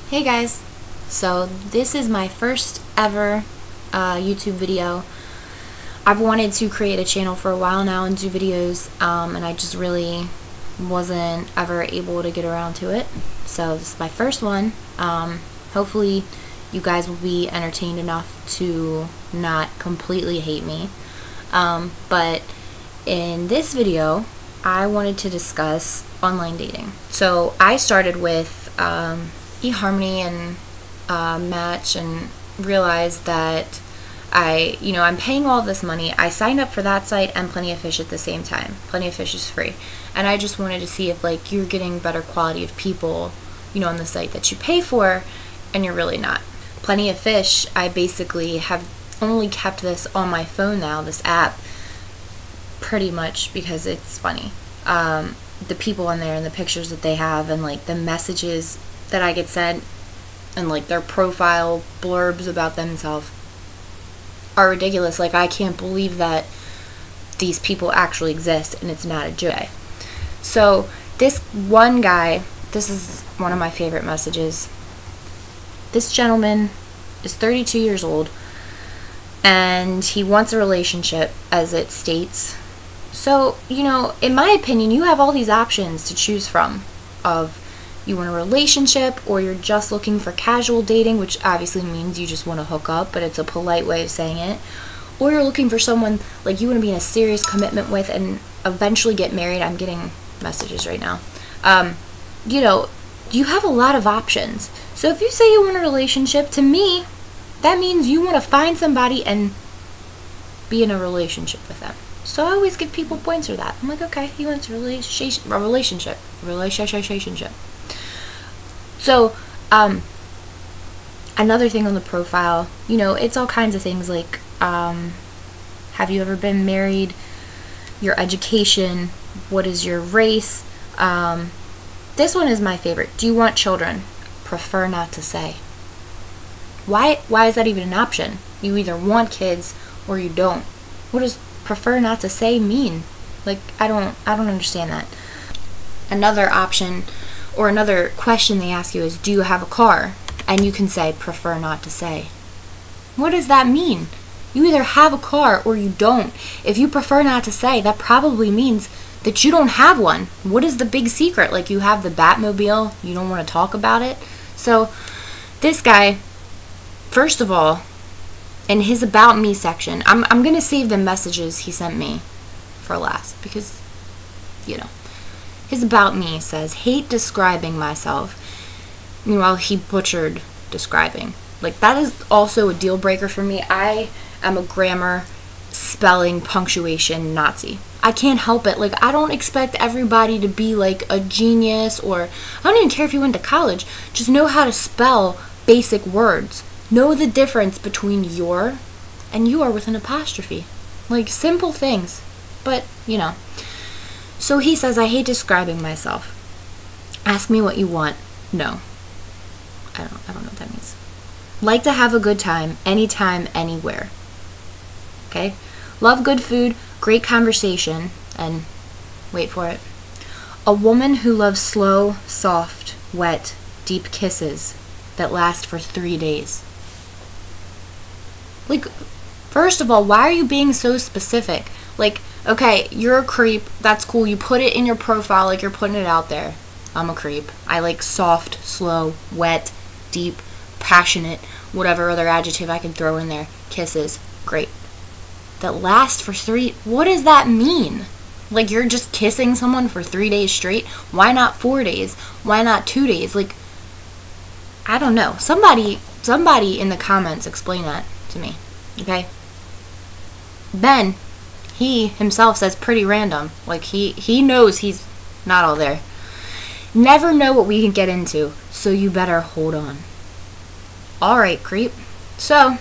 Hey guys, so this is my first ever YouTube video. I've wanted to create a channel for a while now and do videos, and I just really wasn't ever able to get around to it. So this is my first one. Hopefully you guys will be entertained enough to not completely hate me. But in this video, I wanted to discuss online dating. So I started with eHarmony and Match and realized that I'm paying all this money. I signed up for that site and Plenty of Fish at the same time. Plenty of Fish is free. And I just wanted to see if you're getting better quality of people, on the site that you pay for, and you're really not. Plenty of Fish, I basically have only kept this on my phone now, this app, pretty much because it's funny. The people on there and the pictures that they have and the messages that I get sent and their profile blurbs about themselves are ridiculous. I can't believe that these people actually exist and it's not a joke. So this one guy, this is one of my favorite messages. This gentleman is 32 years old and he wants a relationship, as it states. So, in my opinion, you have all these options to choose from of you want a relationship, or you're just looking for casual dating, which obviously means you just want to hook up, but it's a polite way of saying it. Or you're looking for someone you want to be in a serious commitment with and eventually get married. I'm getting messages right now. You have a lot of options. So if you say you want a relationship, to me, that means you want to find somebody and be in a relationship with them. So I always give people points for that. I'm like, okay, he wants a relationship. So, another thing on the profile, it's all kinds of things have you ever been married, your education, what is your race. This one is my favorite. Do you want children? Prefer not to say. Why is that even an option? You either want kids or you don't. What does prefer not to say mean? I don't understand that. Another option or another question they ask you is, do you have a car? And you can say prefer not to say. What does that mean? You either have a car or you don't. If you prefer not to say, that probably means that you don't have one. What is the big secret? You have the Batmobile, you don't want to talk about it? So this guy, first of all, in his About Me section, I'm going to save the messages he sent me for last because, his About Me says, hate describing myself. Meanwhile, he butchered describing. That is also a deal breaker for me. I am a grammar, spelling, punctuation Nazi. I can't help it. I don't expect everybody to be a genius, or I don't even care if you went to college. Just know how to spell basic words. Know the difference between your and you are with an apostrophe. Simple things. But, So he says, I hate describing myself. Ask me what you want. No. I don't know what that means. Like to have a good time, anytime, anywhere. Okay? Love good food, great conversation, and wait for it. A woman who loves slow, soft, wet, deep kisses that last for 3 days. First of all, why are you being so specific? Okay, you're a creep, that's cool, you put it in your profile you're putting it out there. I'm a creep. I like soft, slow, wet, deep, passionate, whatever other adjective I can throw in there. Kisses, great. That last for 3, what does that mean? You're just kissing someone for 3 days straight? Why not 4 days? Why not 2 days? I don't know. Somebody in the comments explain that to me, okay? Ben, he himself says pretty random. He knows he's not all there. Never know what we can get into, so you better hold on. Alright, creep. So,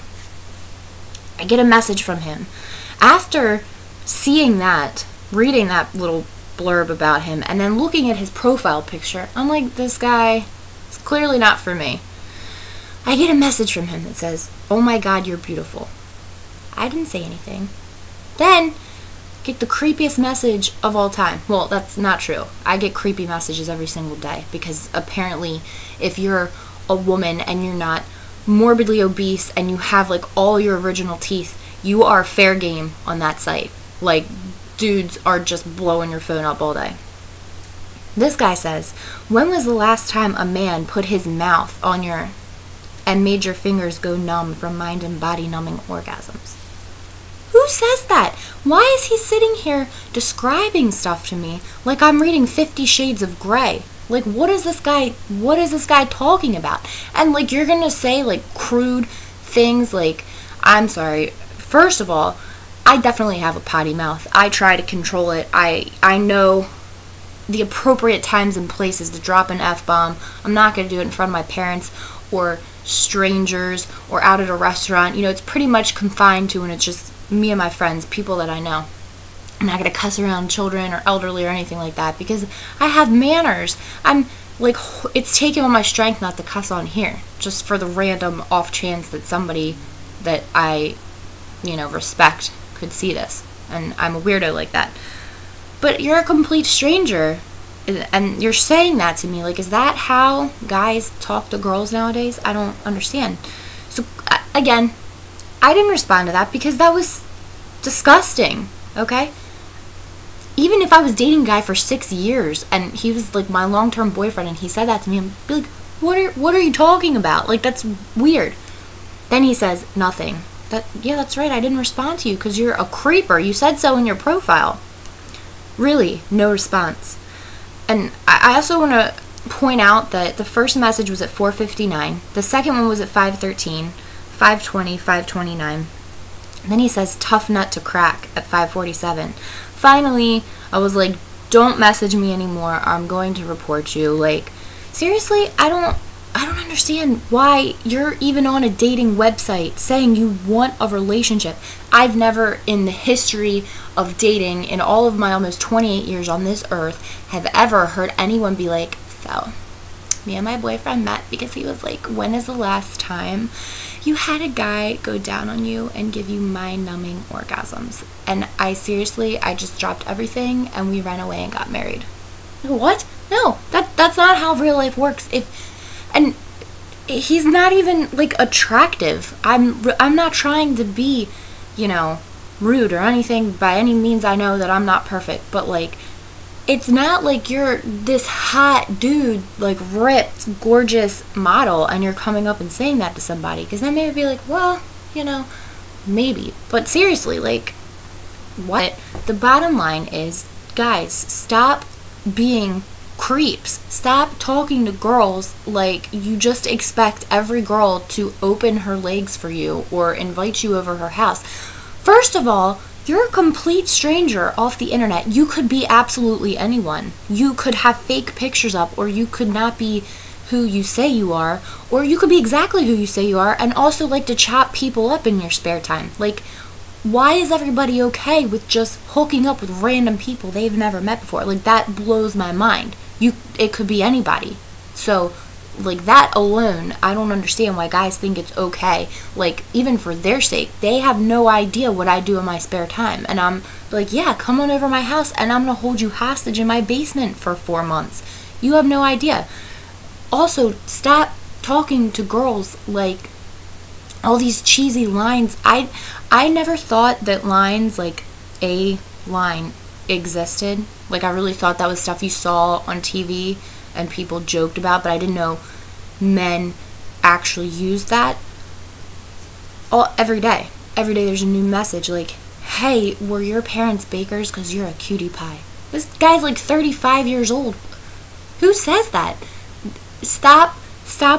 I get a message from him. After seeing that, reading that little blurb about him, and then looking at his profile picture, I'm like, this guy is clearly not for me. I get a message from him that says, oh my god, you're beautiful. I didn't say anything. Then, get the creepiest message of all time. Well, that's not true. I get creepy messages every single day because apparently if you're a woman and you're not morbidly obese and you have like all your original teeth, you are fair game on that site. Like, dudes are just blowing your phone up all day. This guy says, when was the last time a man put his mouth on your and made your fingers go numb from mind and body numbing orgasms? Who says that? Why is he sitting here describing stuff to me like I'm reading 50 Shades of Grey? Like, what is this guy talking about? And like, you're gonna say like crude things like, I'm sorry, first of all, I definitely have a potty mouth. I try to control it. I know the appropriate times and places to drop an F-bomb. I'm not going to do it in front of my parents or strangers or out at a restaurant. You know, it's pretty much confined to when it's just me and my friends, people that I know. I'm not going to cuss around children or elderly or anything like that because I have manners. I'm like, it's taken all my strength not to cuss on here, just for the random off chance that somebody that I, you know, respect could see this. And I'm a weirdo like that. But you're a complete stranger, and you're saying that to me. Like, is that how guys talk to girls nowadays? I don't understand. So, again, I didn't respond to that because that was disgusting, okay? Even if I was dating a guy for 6 years, and he was, like, my long-term boyfriend, and he said that to me, I'd be like, what are you talking about? Like, that's weird. Then he says, nothing. Yeah, that's right, I didn't respond to you because you're a creeper. You said so in your profile. Really, no response. And I also want to point out that the first message was at 4:59. The second one was at 5:13, 5:20, 5:29. Then he says, tough nut to crack at 5:47. Finally, I was like, don't message me anymore. I'm going to report you. Like, seriously, I don't understand why you're even on a dating website saying you want a relationship. I've never in the history of dating, in all of my almost 28 years on this earth, have ever heard anyone be like, so, me and my boyfriend met because he was like, when is the last time you had a guy go down on you and give you mind-numbing orgasms? And I just dropped everything and we ran away and got married. What? No, that's not how real life works. And he's not even like attractive. I'm not trying to be, you know, rude or anything by any means. I know that I'm not perfect, but like, it's not like you're this hot dude, like ripped, gorgeous model, and you're coming up and saying that to somebody, because then maybe be like, well, you know, maybe. But seriously, like, what? The bottom line is, guys, stop being creeps. Stop talking to girls like you just expect every girl to open her legs for you or invite you over her house. First of all, you're a complete stranger off the internet. You could be absolutely anyone. You could have fake pictures up, or you could not be who you say you are, or you could be exactly who you say you are and also like to chop people up in your spare time. Like, why is everybody okay with just hooking up with random people they've never met before? Like, that blows my mind. It could be anybody. So, like, that alone, I don't understand why guys think it's okay. Like, even for their sake, they have no idea what I do in my spare time. And I'm like, yeah, come on over my house and I'm gonna hold you hostage in my basement for 4 months. You have no idea. Also, stop talking to girls like all these cheesy lines. I never thought that lines like a line existed. Like, I really thought that was stuff you saw on TV and people joked about, but I didn't know men actually used that every day. Every day there's a new message like, hey, were your parents bakers? Because you're a cutie pie. This guy's like 35 years old. Who says that? Stop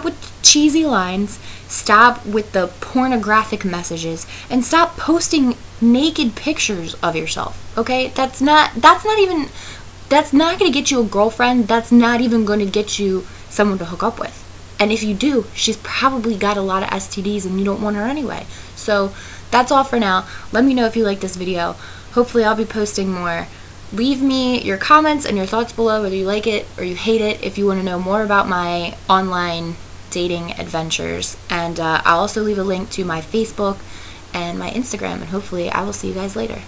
with cheesy lines. Stop with the pornographic messages, and stop posting naked pictures of yourself. Okay? That's not going to get you a girlfriend. That's not even going to get you someone to hook up with. And if you do, she's probably got a lot of STDs and you don't want her anyway. So that's all for now. Let me know if you like this video. Hopefully I'll be posting more. Leave me your comments and your thoughts below, whether you like it or you hate it, if you want to know more about my online dating adventures. And I'll also leave a link to my Facebook and my Instagram, and hopefully I will see you guys later.